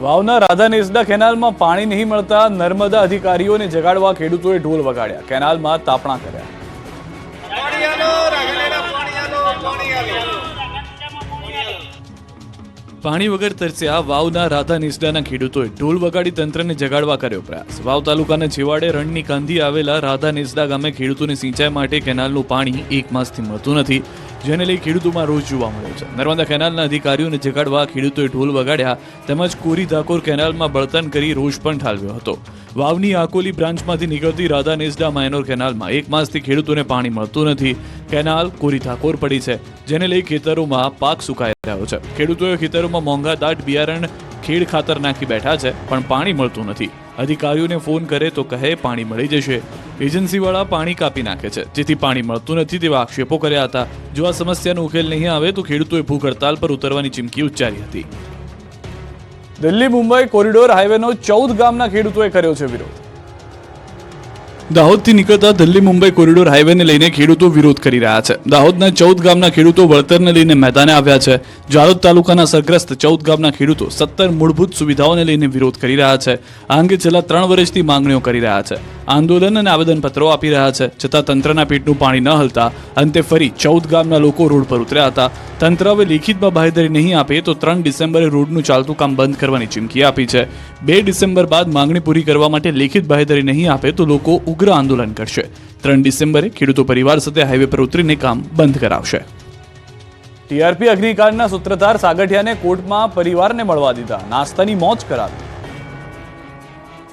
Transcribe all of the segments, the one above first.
વાવના રાધાનેસડા કેનાલમાં પાણી નહીં મળતા નર્મદા અધિકારીઓને જગાડવા ખેડૂતોએ ઢોલ વગાડ્યા, કેનાલમાં તાપણા કર્યા। પાણી વગર તરસ્યા વાવના રાધાનેસડાના ખેડૂતોએ ઢોલ વગાડી તંત્રને જગાડવા કર્યો પ્રયાસ। વાવ તાલુકાના છેવાડે રણની કાંધી આવેલા રાધાનેસડા ગામે ખેડૂતોને સિંચાઈ માટે કેનાલનું પાણી એક માસથી મળતું નથી, જેને લઈ ખેડૂતોમાં રોષ જોવા મળ્યો છે। નર્મદા કેનાલના અધિકારીઓને જગાડવા ખેડૂતોએ ઢોલ વગાડ્યા તેમજ કોરી ધાકોર કેનાલમાં બળતણ કરી રોષ પણ ઠાલવ્યો હતો। વાવની આકોલી બ્રાન્ચમાંથી નીકળતી રાધાનેસડા માઇનોર કેનાલમાં એક માસથી ખેડૂતોને પાણી મળતું નથી। કેનાલ કોરી ધાકોર પડી છે, જેને લઈ ખેતરોમાં પાક સુકાઈ રહ્યો છે। ખેડૂતોએ ખેતરોમાં મોંઘા દાટ બિયારણ ખેડ ખાતર નાખી બેઠા છે, પણ પાણી મળતું નથી। અધિકારીઓને ફોન કરે તો કહે પાણી મળી જશે, એજન્સીવાળા પાણી કાપી નાખે છે, જેથી પાણી મળતું નથી તેવા આક્ષેપો કર્યા હતા। જો આ સમસ્યાનો ઉકેલ નહીં આવે તો ખેડૂતોએ ભૂખ હડતાલ પર ઉતરવાની ચીમકી ઉચ્ચારી હતી। દિલ્હી મુંબઈ કોરિડોર હાઈવેનો 14 ગામના ખેડૂતોએ કર્યો છે વિરોધ। દાહોદથી નીકળતા દિલ્હી મુંબઈ કોરિડોર હાઈવેને લઈને ખેડૂતો વિરોધ કરી રહ્યા છે। દાહોદના 14 ગામના ખેડૂતો વળતરને લઈને મેદાને આવ્યા છે। જાલોદ તાલુકાના સરગ્રસ્ત 14 ગામના ખેડૂતો 17 મૂળભૂત સુવિધાઓને લઈને વિરોધ કરી રહ્યા છે। આ અંગે છેલ્લા 3 વર્ષથી માંગણીઓ કરી રહ્યા છે। આંદોલન અને આવેદનપત્રો આપી રહ્યા છે, છતાં તંત્રના પેટનું પાણી ન હલતા અંતે ફરી 14 ગામના લોકો રોડ પર ઉતર્યા હતા। તંત્ર હવે લેખિતમાં બાંહેધરી નહીં આપે તો 3 ડિસેમ્બરે રોડનું ચાલતું કામ બંધ કરવાની ચીમકી આપી છે। 2 ડિસેમ્બર બાદ માંગણી પૂરી કરવા માટે લેખિત બાંહેધરી નહીં આપે તો લોકો ઉગ્ર આંદોલન કરશે। 3 ડિસેમ્બરે ખેડૂતો પરિવાર સાથે હાઈવે પર ઉતરીને કામ બંધ કરાવશે। ટીઆરપી અગ્નિકાંડના સૂત્રધાર સાગઠિયાને કોર્ટમાં પરિવારને મળવા દીધા, નાસ્તાની મોજ કરાવી।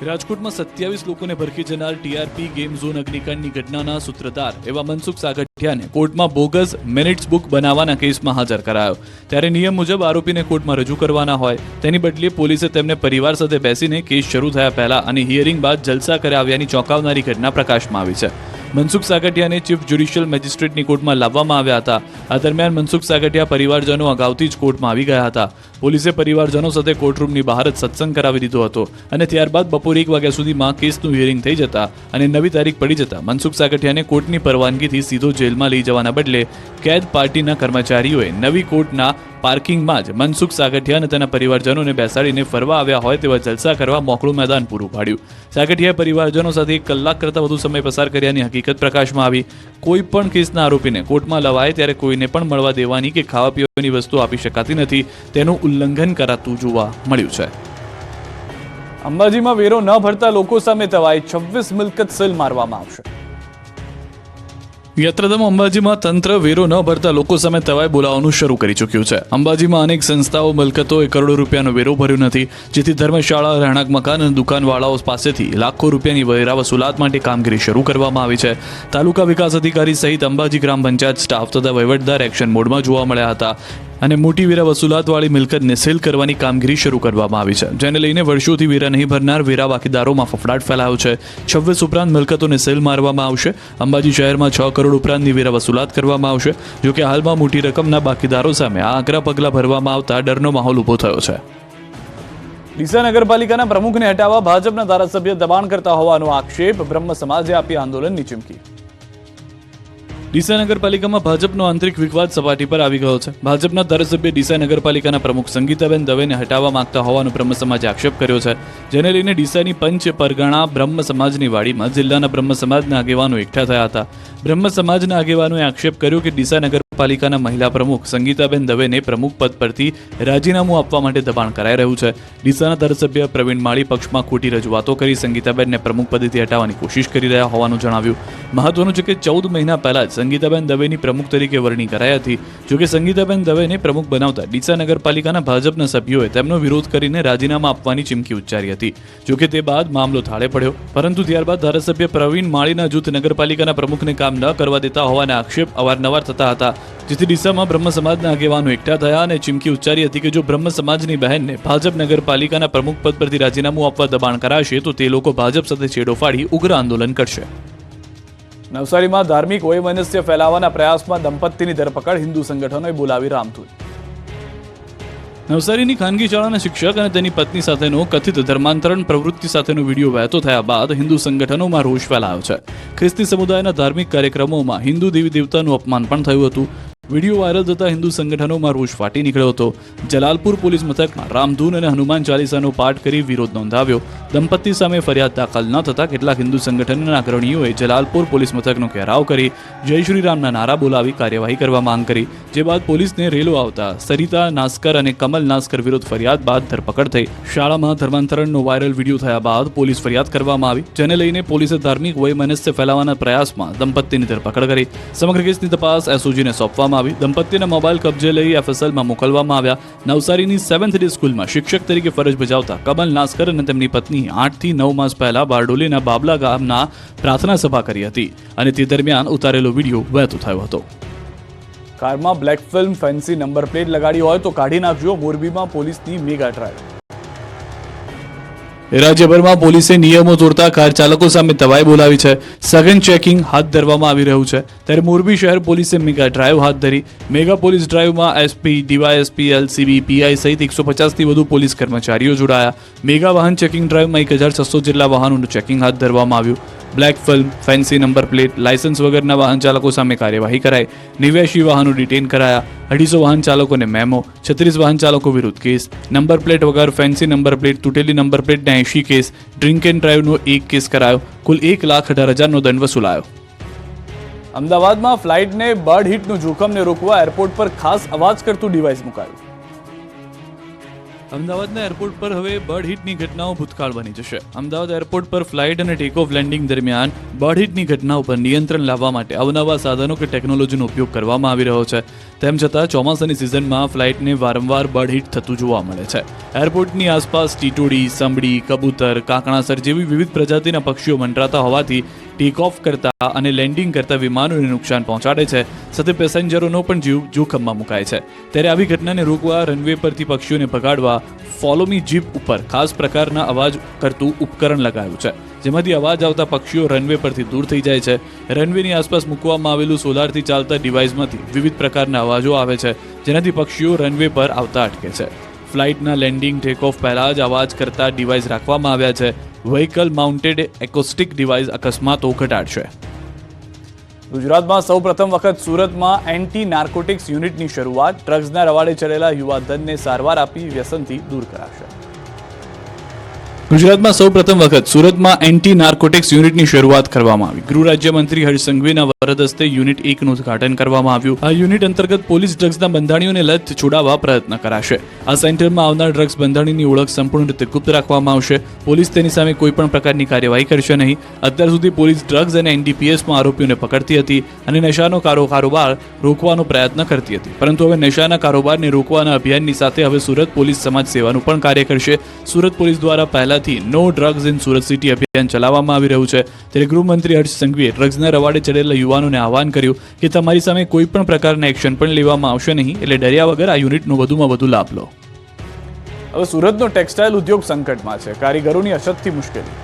રાજકોટમાં 27 લોકોને ભરખી જનાર ટીઆરપી ગેમ ઝોન અગ્નિકાંડની ઘટનાના સૂત્રધાર એવા મનસુખ સાગઠિયાને કોર્ટમાં બોગસ મિનિટ્સ બુક બનાવવાના કેસમાં હાજર કરાયો। ત્યારે નિયમ મુજબ આરોપીને કોર્ટમાં રજૂ કરવાના હોય, તેની બદલે પોલીસે તેમને પરિવાર સાથે બેસીને કેસ શરૂ થયા પહેલા અને હિયરિંગ બાદ જલસા કરાવ્યાની ચોંકાવનારી ઘટના પ્રકાશમાં આવી છે। મનસુખ સાગઠિયાને ચીફ જ્યુડિશિયલ મેજિસ્ટ્રેટની કોર્ટમાં લાવવામાં આવ્યા હતા। આ દરમિયાન મનસુખ સાગઠિયા પરિવારજનો અગાઉથી જ કોર્ટમાં આવી ગયા હતા। પોલીસે પરિવારજનો સાથે કોર્ટરૂમની બહાર જ સત્સંગ કરાવી દીધો હતો અને ત્યારબાદ બપોરે 1 વાગ્યા સુધીમાં કેસનું હિયરિંગ થઈ જતા અને નવી તારીખ પડી જતા મનસુખ સાગઠિયાને કોર્ટની પરવાનગીથી સીધો જેલમાં લઈ જવાના બદલે કેદ પાર્ટીના કર્મચારીઓએ નવી કોર્ટના પાર્કિંગમાં જ મનસુખ સાગઠિયા અને તેના પરિવારજનોને બેસાડીને ફરવા આવ્યા હોય તેવા જલસા કરવા મોકળું મેદાન પૂરું પાડ્યું। સાગઠિયાએ પરિવારજનો સાથે 1 કલાક કરતાં વધુ સમય પસાર કર્યાની હકીકત પ્રકાશમાં આવી। કોઈ પણ કેસના આરોપીને કોર્ટમાં લવાય ત્યારે કોઈને પણ મળવા દેવાની કે ખાવા પીવાની વસ્તુ આપી શકાતી નથી, તેનું ઉલ્લંઘન કરાતું જોવા મળ્યું છે। અંબાજીમાં વેરો ન ભરતા લોકો સામે તવાઈ 26 મિલકત સીલ મારવામાં આવશે। યાત્રાધામ અંબાજીમાં તંત્ર વેરો ન ભરતા લોકો સામે તવાઈ બોલાવવાનું શરૂ કરી ચૂક્યું છે। અંબાજીમાં અનેક સંસ્થાઓ મિલકતોએ કરોડો રૂપિયાનો વેરો ભર્યો નથી, જેથી ધર્મશાળા, રહેણાંક મકાન અને દુકાનવાળાઓ પાસેથી લાખો રૂપિયાની વેરા વસૂલાત માટે કામગીરી શરૂ કરવામાં આવી છે। તાલુકા વિકાસ અધિકારી સહિત અંબાજી ગ્રામ પંચાયત સ્ટાફ તથા વહીવટદાર એક્શન મોડમાં જોવા મળ્યા હતા અને મોટી વેરા વસૂલાતવાળી મિલકતને સીલ કરવાની કામગીરી શરૂ કરવામાં આવી છે, જેને લઈને વર્ષોથી વેરા નહીં ભરનાર વેરા બાકીદારોમાં ફફડાટ ફેલાયો છે। 26 ઉપરાંત મિલકતોને સીલ મારવામાં આવશે। અંબાજી શહેરમાં 6 કરોડ ઉપરાંતની વેરા વસૂલાત કરવામાં આવશે। જોકે હાલમાં મોટી રકમના બાકીદારો સામે આ આકરા પગલાં ભરવામાં આવતા ડરનો માહોલ ઊભો થયો છે। ડીસા નગરપાલિકાના પ્રમુખને હટાવવા ભાજપના ધારાસભ્ય દબાણ કરતા હોવાનો આક્ષેપ, બ્રહ્મ સમાજે આપી આંદોલનની ચીમકી। ડીસા નગરપાલિકામાં ભાજપનો આંતરિક વિવાદ સપાટી પર આવી ગયો છે। ભાજપના ધારાસભ્ય ડીસા નગરપાલિકાના પ્રમુખ સંગીતાબેન દવેને હટાવવા માંગતા હોવાનો બ્રહ્મ સમાજે આક્ષેપ કર્યો છે, જેને લઈને ડીસાની પંચ પરગણા બ્રહ્મ સમાજની વાડીમાં જિલ્લાના બ્રહ્મ સમાજના આગેવાનો એકઠા થયા હતા। બ્રહ્મ સમાજના આગેવાનોએ આક્ષેપ કર્યો કે ડીસા નગરપાલિકાના મહિલા પ્રમુખ સંગીતાબેન દવેને પ્રમુખ પદ પરથી રાજીનામું આપવા માટે દબાણ કરાઈ રહ્યું છે। ડીસાના ધારાસભ્ય પ્રવીણ માળી પક્ષમાં ખોટી રજૂઆતો કરી સંગીતાબેનને પ્રમુખ પદેથી હટાવવાની કોશિશ કરી રહ્યા હોવાનું જણાવ્યું। મહત્વનું છે કે 14 મહિના પહેલા જ સંગીતાબેન દવેની પ્રમુખ તરીકે વરણી કરાઈ હતી। જોકે સંગીતાબેન દવેને પ્રમુખ બનાવતા ડીસા નગરપાલિકાના ભાજપના સભ્યોએ તેમનો વિરોધ કરીને રાજીનામા આપવાની ચીમકી ઉચ્ચારી હતી। જોકે તે બાદ મામલો થાળે પડ્યો, પરંતુ ત્યારબાદ ધારાસભ્ય પ્રવીણ માળીના જૂથ નગરપાલિકાના પ્રમુખને કામ ન કરવા દેતા હોવાના આક્ષેપ અવારનવાર થતા હતા, જેથી ડીસામાં બ્રહ્મ સમાજના આગેવાનો એકઠા થયા અને ચીમકી ઉચ્ચારી હતી કે જો બ્રહ્મ સમાજની બહેનને ભાજપ નગરપાલિકાના પ્રમુખ પદ પરથી રાજીનામું આપવા દબાણ કરાશે તો તે લોકો ભાજપ સાથે છેડો ફાડી ઉગ્ર આંદોલન કરશે। નવસારીમાં ધાર્મિક વૈમનસ્ય ફેલાવવાના પ્રયાસમાં દંપતીની ધરપકડ, હિન્દુ સંગઠનોએ બોલાવી રામધૂન। નવસારીની ખાનગી શાળાના શિક્ષક અને તેની પત્ની સાથેનો કથિત ધર્માંતરણ પ્રવૃત્તિ સાથેનો વિડીયો વહેતો થયા બાદ હિન્દુ સંગઠનોમાં રોષ ફેલાયો છે। ખ્રિસ્તી સમુદાયના ધાર્મિક કાર્યક્રમોમાં હિન્દુ દેવી દેવતાનું અપમાન પણ થયું હતું। વિડીયો વાયરલ થતા હિન્દુ સંગઠનોમાં રોષ ફાટી નીકળ્યો હતો. જલાલપુર પોલીસ મથકમાં રામધૂન અને હનુમાન ચાલીસાનો પાઠ કરી વિરોધ નોંધાવ્યો. દંપતી સામે ફરિયાદ દાખલ ન થતા કેટલાક હિન્દુ સંગઠનના અગ્રણીઓએ જલાલપુર પોલીસ મથકનો ઘેરાવ કરી જય શ્રી રામના નારા બોલાવી કાર્યવાહી કરવા માંગ કરી, જે બાદ પોલીસને રેલો આવતા સરિતા નાસ્કર અને કમલ નાસ્કર વિરુદ્ધ ફરિયાદ બાદ ધરપકડ થઈ. શાળામાં ધર્માંતરણનો વાયરલ વિડીયો થયા બાદ પોલીસ ફરિયાદ કરવામાં આવી, જેને લઈને પોલીસે ધાર્મિક વૈમનસ્ય ફેલાવવાના પ્રયાસમાં દંપતીની ધરપકડ કરી. સમગ્ર કેસની તપાસ એસઓજીને સોંપવામાં આવી. દંપતીના મોબાઈલ કબજે લઈ એફએસએલમાં મોકલવામાં આવ્યા. નવસારીની 7th ડે સ્કૂલમાં શિક્ષક તરીકે ફરજ બજાવતા કમલ નાસ્કર અને તેમની પત્ની 8 થી 9 માસ પહેલા બારડોલીના બાબલા ગામના પ્રાર્થના સભા કરી હતી અને તે દરમિયાન ઉતારેલો વિડીયો વહેતો થયો હતો. કારમાં black film fancy number plate લગાડી હોય તો કાઢી નાખજો. મોરબીમાં પોલીસની મેગા ડ્રાઈવ. રાજ્યભરમાં પોલીસે નિયમો તોડતા કાર ચાલકો સામે તવાઈ બોલાવી છે. સઘન ચેકિંગ હાથ ધરવામાં આવી રહ્યું છે. ત્યારે મોરબી શહેર પોલીસે મેગા ડ્રાઈવ હાથ ધરી. મેગા પોલીસ ડ્રાઈવમાં એસપી, ડીવાયએસપી, એલસીબી, પીઆઈ સહિત 150થી વધુ પોલીસ કર્મચારીઓ જોડાયા. મેગા વાહન ચેકિંગ ડ્રાઈવમાં 1600 જેટલા વાહનોનું ચેકિંગ હાથ ધરવામાં આવ્યું. Black film, fancy number plate, licence વગરના વાહન ચાલકો સામે કાર્યવાહી કરાઈ. 89 વાહનો ડિટેન કરાયા. 250 વાહન ચાલકોને મેમો, 36 વાહન ચાલકો વિરુદ્ધ કેસ, નંબર પ્લેટ વગર ફેન્સી નંબર પ્લેટ, તૂટેલી નંબર પ્લેટના 80 કેસ, ડ્રિંક એન્ડ ડ્રાઈવનો 1 કેસ કરાયો. કુલ 1,18,000નો દંડ વસૂલાયો. અમદાવાદમાં ફ્લાઇટને બર્ડ હિટનું જોખમને રોકવા એરપોર્ટ પર ખાસ અવાજ કરતું ડિવાઇસ મુકાયું. અમદાવાદના એરપોર્ટ પર હવે બર્ડ હિટની ઘટનાઓ ભૂતકાળ બની જશે. અમદાવાદ એરપોર્ટ પર ફ્લાઇટ અને ટેક ઓફ લેન્ડિંગ દરમિયાન બર્ડ હિટની ઘટનાઓ પર નિયંત્રણ લાવવા માટે અવનવા સાધનો કે ટેકનોલોજીનો ઉપયોગ કરવામાં આવી રહ્યો છે. તેમ છતાં ચોમાસાની સિઝનમાં ફ્લાઇટને વારંવાર બર્ડ હિટ થતું જોવા મળે છે. એરપોર્ટની આસપાસ ટીટોડી, સંભડી, કબૂતર, કાંકણાસર જેવી વિવિધ પ્રજાતિના પક્ષીઓ મંડરાતા હોવાથી ટેક ઓફ કરતા અને લેન્ડિંગ કરતા વિમાનોને નુકસાન પહોંચાડે છે, સાથે પેસેન્જરોનો પણ જીવ જોખમમાં મુકાય છે. ત્યારે આવી ઘટનાને રોકવા રનવે પરથી પક્ષીઓને ભગાડવા ફોલો મી જીપ ઉપર ખાસ પ્રકારના અવાજ કરતું ઉપકરણ લગાવ્યું છે, જેમાંથી અવાજ આવતા પક્ષીઓ રનવે પરથી દૂર થઈ જાય છે. રનવેની આસપાસ મૂકવામાં આવેલું સોલારથી ચાલતા ડિવાઇસમાંથી વિવિધ પ્રકારના અવાજો આવે છે, જેનાથી પક્ષીઓ રનવે પર આવતા અટકે છે. ફ્લાઇટના લેન્ડિંગ ટેક ઓફ પહેલા જ અવાજ કરતા ડિવાઇસ રાખવામાં આવ્યા છે. વ્હીકલ માઉન્ટેડ એકોસ્ટિક ડિવાઇસ અકસ્માતો ઘટાડશે. ગુજરાતમાં સૌ પ્રથમ વખત સુરતમાં એન્ટી નાર્કોટિક્સ યુનિટની શરૂઆત. ડ્રગ્સના રવાડે ચડેલા યુવાધનને સારવાર આપી વ્યસનથી દૂર કરાશે. ગુજરાતમાં સૌ પ્રથમ વખત સુરતમાં એન્ટી નાર્કોટિક્સ યુનિટની શરૂઆત કરવામાં આવી. ગૃહ રાજ્યમંત્રી હર્ષ સંઘવીના વરદ હસ્તે યુનિટ 1નું ઉદ્ઘાટન કરવામાં આવ્યું. આ યુનિટ અંતર્ગત પોલીસ ડ્રગ્સના બંધાણીઓને લત છોડાવવા પ્રયત્ન કરાશે. આ સેન્ટરમાં આવનાર ડ્રગ્સ બંધાણીની ઓળખ સંપૂર્ણ રીતે ગુપ્ત રાખવામાં આવશે. પોલીસ તેની સામે કોઈ પણ પ્રકારની કાર્યવાહી કરશે નહીં. અત્યાર સુધી પોલીસ ડ્રગ્સ અને એનડીપીએસમાં આરોપીઓને પકડતી હતી અને નશાનો કારોબાર રોકવાનો પ્રયત્ન કરતી હતી, પરંતુ હવે નશાના કારોબારને રોકવાના અભિયાનની સાથે હવે સુરત પોલીસ સમાજ સેવાનું પણ કાર્ય કરશે. સુરત પોલીસ દ્વારા પહેલા no drugs in Surat city અભિયાન ચલાવવામાં આવી રહ્યું છે. ત્યારે ગૃહમંત્રી હર્ષ સંઘવીએ ડ્રગ્સના રવાડે ચડેલા યુવાનોને આહવાન કર્યું કે તમારી સામે કોઈ પણ પ્રકારના એક્શન પણ લેવામાં આવશે નહીં, એટલે ડર્યા વગર આ યુનિટનો વધુમાં વધુ લાભ લો. હવે સુરતનો ટેક્સટાઇલ ઉદ્યોગ સંકટમાં છે. કારીગરોની અછતથી મુશ્કેલી.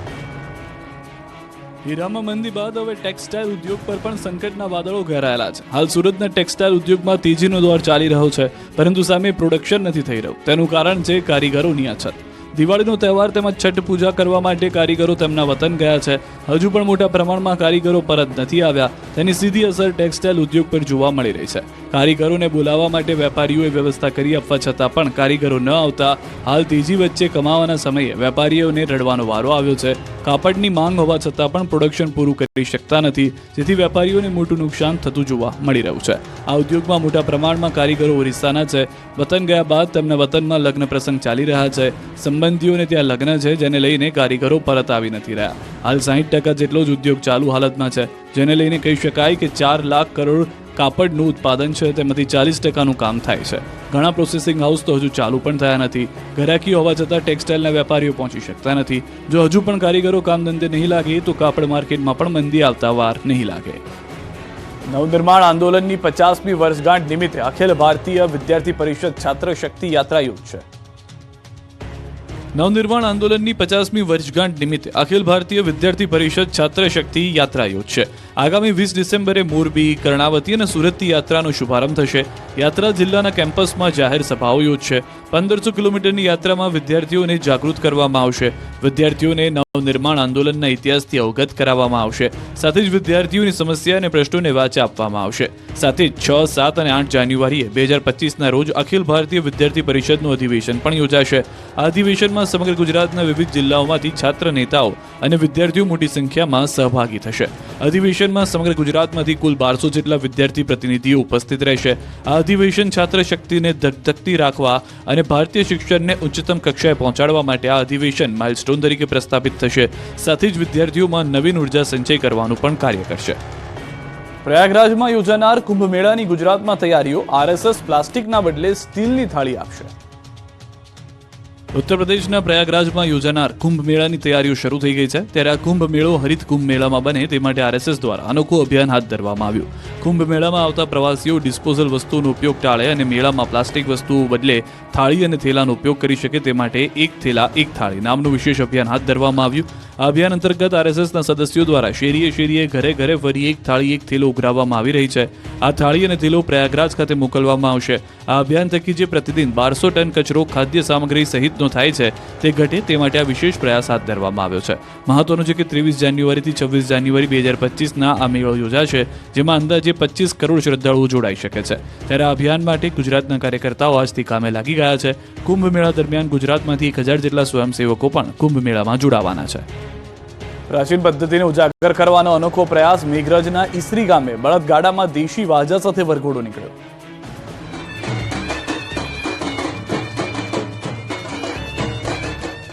હીરામાં મંદી બાદ હવે ટેક્સટાઇલ ઉદ્યોગ પર પણ સંકટના વાદળો ઘેરાયેલા છે. હાલ સુરતના ટેક્સટાઇલ ઉદ્યોગમાં તેજીનો દોર ચાલી રહ્યો છે, પરંતુ સામે પ્રોડક્શન નથી થઈ રહ્યું. તેનું કારણ છે કારીગરોની અછત. દિવાળીનો તહેવાર તેમજ છઠ પૂજા કરવા માટે કારીગરો તેમના વતન ગયા છે. હજુ પણ મોટા પ્રમાણમાં કારીગરો પરત નથી આવ્યા. તેની સીધી અસર ટેક્સટાઇલ ઉદ્યોગ પર જોવા મળી રહી છે. કારીગરોને બોલાવવા માટે વેપારીઓએ વ્યવસ્થા કરી આપવા છતાં પણ કારીગરો ન આવતા હાલ તેજી વચ્ચે કમાવાના સમયે વેપારીઓને રડવાનો વારો આવ્યો છે. કાપડની માંગ હોવા છતાં પણ પ્રોડક્શન પૂરું કરી શકતા નથી, જેથી વેપારીઓને મોટું નુકસાન થતું જોવા મળી રહ્યું છે. આ ઉદ્યોગમાં મોટા પ્રમાણમાં કારીગરો ઓરિસ્સાના છે. વતન ગયા બાદ તેમના વતનમાં લગ્ન પ્રસંગ ચાલી રહ્યા છે. સંબંધીઓને ત્યાં લગ્ન છે, જેને લઈને કારીગરો પરત આવી નથી રહ્યા. હાલ 60% જેટલો જ ઉદ્યોગ ચાલુ હાલતમાં છે, જેને લઈને કહી શકાય કે 4 લાખ કરોડ કાપડનું ઉત્પાદન છે, તેમાંથી 40%નું કામ થાય છે. ઘણા પ્રોસેસિંગ હાઉસ તો હજુ ચાલુ પણ થયા નથી. ગ્રાહકી હોવા છતાં ટેક્સટાઇલના વેપારીઓ પહોંચી શકતા નથી. જો હજુ પણ કારીગરો કામ ધંધે નહીં લાગે તો કાપડ માર્કેટમાં પણ મંદી આવતા વાર નહીં લાગે. નવનિર્માણ આંદોલનની 50મી વર્ષગાંઠ નિમિત્તે અખિલ ભારતીય વિદ્યાર્થી પરિષદ છાત્ર શક્તિ યાત્રા યોજશે. નવનિર્માણ આંદોલનની 50મી વર્ષગાંઠ નિમિત્તે અખિલ ભારતીય વિદ્યાર્થી પરિષદ છાત્ર શક્તિ યાત્રા યોજશે. આગામી 20 ડિસેમ્બરે મોરબી, કર્ણાવતી અને સુરતથી યાત્રાનો શુભારંભ થશે. યાત્રા જિલ્લાના કેમ્પસમાં જાહેર સભાઓ યોજશે. 1500 કિલોમીટરની યાત્રામાં વિદ્યાર્થીઓને જાગૃત કરવામાં આવશે. વિદ્યાર્થીઓને નવનિર્માણ આંદોલનના ઇતિહાસથી અવગત કરાવવામાં આવશે. સાથે જ વિદ્યાર્થીઓની સમસ્યા અને પ્રશ્નોને વાચા આપવામાં આવશે. સાથે જ 6, 7 અને 8 જાન્યુઆરીએ 2025ના રોજ અખિલ ભારતીય વિદ્યાર્થી પરિષદનું અધિવેશન પણ યોજાશે. આ અધિવેશનમાં સમગ્ર ગુજરાતના વિવિધ જિલ્લાઓમાંથી છાત્ર નેતાઓ અને વિદ્યાર્થીઓ મોટી સંખ્યામાં સહભાગી થશે. અધિવેશનમાં સમગ્ર ગુજરાતમાંથી કુલ 1200 જેટલા વિદ્યાર્થી પ્રતિનિધિઓ ઉપસ્થિત રહેશે. આ અધિવેશન છાત્ર શક્તિને ધગધગતી રાખવા અને ભારતીય શિક્ષણને ઉચ્ચતમ કક્ષાએ પહોંચાડવા માટે આ અધિવેશન માઇલસ્ટોન તરીકે પ્રસ્થાપિત થશે. સાથે જ વિદ્યાર્થીઓમાં નવીન ઉર્જા સંચય કરવાનું પણ કાર્ય કરશે. પ્રયાગરાજમાં યોજાનાર કુંભ મેળાની ગુજરાતમાં તૈયારીઓ. આરએસએસ પ્લાસ્ટિકના બદલે સ્ટીલની થાળી આપશે. ઉત્તર પ્રદેશના પ્રયાગરાજમાં યોજાનાર કુંભ મેળાની તૈયારીઓ શરૂ થઈ ગઈ છે. ત્યારે આ કુંભ મેળો હરિત કુંભ મેળામાં બને તે માટે આરએસએસ દ્વારા અનોખું અભિયાન હાથ ધરવામાં આવ્યું. કુંભ મેળામાં આવતા પ્રવાસીઓ ડિસ્પોઝલ વસ્તુઓનો ઉપયોગ ટાળે અને મેળામાં પ્લાસ્ટિક વસ્તુઓ બદલે થાળી અને થેલાનો ઉપયોગ કરી શકે તે માટે એક થેલા એક થાળી નામનું વિશેષ અભિયાન હાથ ધરવામાં આવ્યું. આ અભિયાન અંતર્ગત આરએસએસના સદસ્યો દ્વારા શેરીએ શેરીએ ઘરે ઘરે ફરી એક થાળી એક થેલો ઉઘરાવવામાં આવી રહી છે. આ થાળી અને થેલો પ્રયાગરાજ ખાતે મોકલવામાં આવશે. આ અભિયાન થકી જે પ્રતિદિન 1200 ટન કચરો ખાદ્ય સામગ્રી સહિતનો થાય છે તે ઘટે તે માટે આ વિશેષ પ્રયાસ હાથ ધરવામાં આવ્યો છે. મહત્વનું છે કે 23 જાન્યુઆરીથી 26 જાન્યુઆરી 2025ના આ મેળો યોજાશે, જેમાં અંદાજે 25 કરોડ શ્રદ્ધાળુઓ જોડાઈ શકે છે. ત્યારે આ અભિયાન માટે ગુજરાતના કાર્યકર્તાઓ આજથી કામે લાગી ગયા છે. કુંભ મેળા દરમિયાન ગુજરાતમાંથી 1000 જેટલા સ્વયંસેવકો પણ કુંભ મેળામાં જોડાવાના છે. પ્રાચીન પદ્ધતિને ઉજાગર કરવાનો અનોખો પ્રયાસ. મેઘરજના ઈસરી ગામે બળદગાડામાં દેશી વાજા સાથે વરઘોડો નીકળ્યો.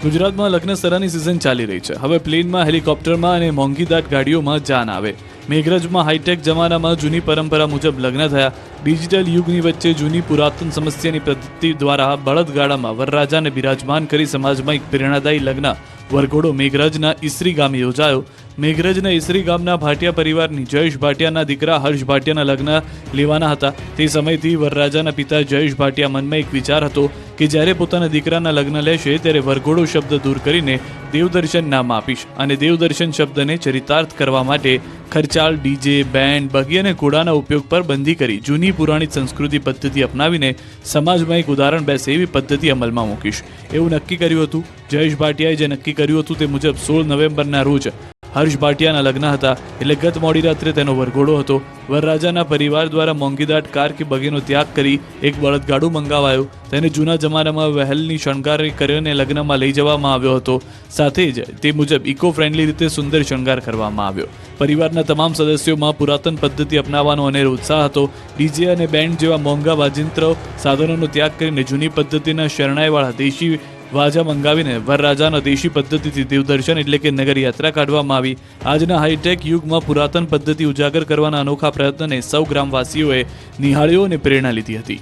ગુજરાતમાં લગ્નસરાની સિઝન ચાલી રહી છે. હવે પ્લેનમાં, હેલિકોપ્ટરમાં અને મોંઘીદાટ ગાડીઓમાં જાન આવે. મેઘરજમાં હાઈટેક જમાનામાં જૂની પરંપરા મુજબ લગ્ન થયા. ડિજિટલ યુગની વચ્ચે જૂની પુરાતન સમસ્યાની પદ્ધતિ દ્વારા બળદગાડામાં વરરાજાને બિરાજમાન કરી સમાજમાં એક પ્રેરણાદાયી લગ્ન વરઘોડો મેઘરજના ઈસરી ગામે યોજાયો. મેઘરજના ઈસરી ગામના ભાટિયા પરિવારની જયેશ ભાટિયાના દીકરા હર્ષ ભાટિયાના લગ્ન લેવાના હતા. તે સમયથી વરરાજાના પિતા જયેશ ભાટિયા મનમાં એક વિચાર હતો કે જ્યારે પોતાના દીકરાના લગ્ન લેશે ત્યારે વરઘોડો શબ્દ દૂર કરીને દેવદર્શન નામ આપીશ અને દેવદર્શન શબ્દને ચરિતાર્થ કરવા માટે ખર્ચાળ, ડીજે, બેન્ડ, બગી અને ઘોડાના ઉપયોગ પર બંધી કરી જૂની પુરાણી સંસ્કૃતિ પદ્ધતિ અપનાવીને સમાજમાં એક ઉદાહરણ બેસે એવી પદ્ધતિ અમલમાં મૂકીશ એવું નક્કી કર્યું હતું. જયેશ ભાટિયાએ જે નક્કી કર્યું હતું તે મુજબ 16 નવેમ્બરના રોજ હર્ષ ભાટિયાના લગ્ન હતા, એટલે ગત મોડી રાત્રે તેનો વરઘોડો હતો. વરરાજાના પરિવાર દ્વારા મોંઘીદાટ કાર કે બગીનો ત્યાગ કરી એક બળદગાડું મંગાવાયું. તેને જૂના જમાનામાં વહેલની શણગાર કરીને લગ્નમાં લઈ જવામાં આવ્યો હતો. સાથે જ તે મુજબ ઇકો ફ્રેન્ડલી રીતે સુંદર શણગાર કરવામાં આવ્યો. પરિવારના તમામ સદસ્યોમાં પુરાતન પદ્ધતિ અપનાવવાનો અનેરો ઉત્સાહ હતો. ડીજે અને બેન્ડ જેવા મોંઘા વાજિંત્ર સાધનોનો ત્યાગ કરીને જૂની પદ્ધતિના શરણાઈવાળા દેશી વાજા મંગાવીને વરરાજાના દેશી પદ્ધતિથી દેવદર્શન એટલે કે નગર યાત્રા કાઢવામાં આવી. આજના હાઈટેક યુગમાં પુરાતન પદ્ધતિ ઉજાગર કરવાના અનોખા પ્રયત્નને સૌ ગ્રામવાસીઓએ નિહાળ્યો અને પ્રેરણા લીધી હતી.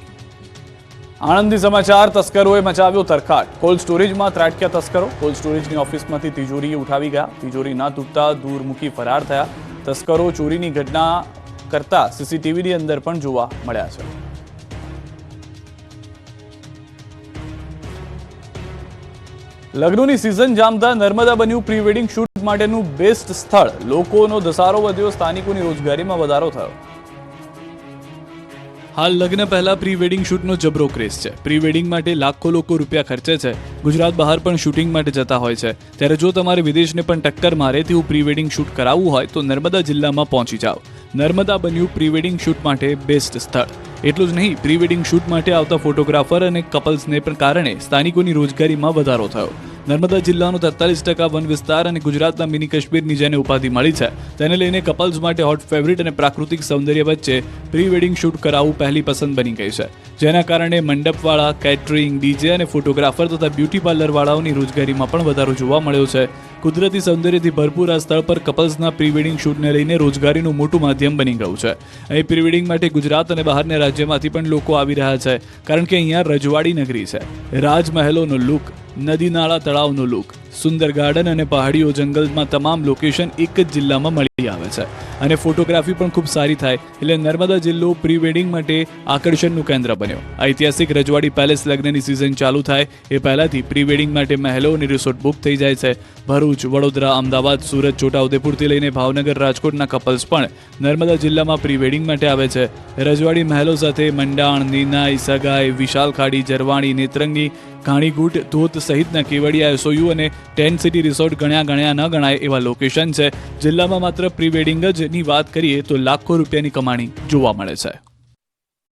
આણંદથી સમાચાર. તસ્કરોએ મચાવ્યો તરખાટ. કોલ્ડ સ્ટોરેજમાં ત્રાટક્યા તસ્કરો. કોલ્ડ સ્ટોરેજની ઓફિસમાંથી તિજોરી ઉઠાવી ગયા. તિજોરી ના તૂટતા દૂર મૂકી ફરાર થયા. તસ્કરો ચોરીની ઘટના કરતા સીસીટીવીની અંદર પણ જોવા મળ્યા છે. લગ્નોની સિઝન જામતા નર્મદા બન્યું પ્રી વેડિંગ શૂટ માટેનું બેસ્ટ સ્થળ. લોકોનો ધસારો વધ્યો. સ્થાનિકોની રોજગારીમાં વધારો થયો. હાલ લગ્ન પહેલા પ્રી વેડિંગ શૂટનો જબરો ક્રેઝ છે. પ્રી વેડિંગ માટે લાખો લોકો રૂપિયા ખર્ચે છે. ગુજરાત બહાર પણ શૂટિંગ માટે જતા હોય છે. ત્યારે જો તમારે વિદેશને પણ ટક્કર મારે તેવું પ્રી વેડિંગ શૂટ કરાવવું હોય તો નર્મદા જિલ્લામાં પહોંચી જાઓ. નર્મદા બન્યું પ્રી વેડિંગ શૂટ માટે બેસ્ટ સ્થળ. એટલું જ નહીં, પ્રી વેડિંગ શૂટ માટે આવતા ફોટોગ્રાફર અને કપલ્સને પણ કારણે સ્થાનિકોની રોજગારીમાં વધારો થયો. નર્મદા જિલ્લાનો 43% વન વિસ્તાર અને ગુજરાતના મિની કાશ્મીરની જેને ઉપાધિ મળી છે તેને લઈને કપલ્સ માટે હોટ ફેવરિટ અને પ્રાકૃતિક સૌંદર્ય વચ્ચે પ્રી વેડિંગ શૂટ કરાવવું પહેલી પસંદ બની ગઈ છે. જેના કારણે મંડપવાળા, કેટરિંગ, ડીજે અને ફોટોગ્રાફર તથા બ્યુટી પાર્લરવાળાઓની રોજગારીમાં પણ વધારો જોવા મળ્યો છે. કુદરતી સૌંદર્યથી ભરપૂર આ સ્થળ પર કપલ્સના પ્રી વેડિંગ શૂટને લઈને રોજગારીનું મોટું માધ્યમ બની ગયું છે. અહીં પ્રી વેડિંગ માટે ગુજરાત અને બહારના રાજ્યમાંથી પણ લોકો આવી રહ્યા છે, કારણ કે અહીંયા રજવાડી નગરી છે. રાજમહેલોનો લુક, નદી નાળા તળાવનો લુક, સુંદર ગાર્ડન અને પહાડીઓ જંગલમાં તમામ લોકેશન એક જ જિલ્લામાં મળી આવે છે અને ફોટોગ્રાફી પણ ખૂબ સારી થાય એટલે નર્મદા જિલ્લો પ્રી વેડિંગ માટે આકર્ષણનું કેન્દ્ર બન્યો. ઐતિહાસિક રજવાડી પેલેસ લગ્નની સિઝન ચાલુ થાય એ પહેલાથી પ્રી વેડિંગ માટે મહેલો અને રિસોર્ટ બુક થઈ જાય છે. ભરૂચ, વડોદરા, અમદાવાદ, સુરત, છોટાઉદેપુરથી લઈને ભાવનગર, રાજકોટના કપલ્સ પણ નર્મદા જિલ્લામાં પ્રી વેડિંગ માટે આવે છે. રજવાડી મહેલો સાથે મંડાણ, નીનાઈ, સગાઈ, વિશાલ ખાડી, જરવાણી, નેત્રંગી, ઘાણીગુટ, ધોધ સહિતના કેવડિયા, એસઓયુ અને ટેન્ટ સિટી રિસોર્ટ ગણ્યા ન ગણાય એવા લોકેશન છે. જિલ્લામાં માત્ર પ્રી વેડિંગ જ ની વાત કરીએ તો લાખો રૂપિયાની કમાણી જોવા મળે છે.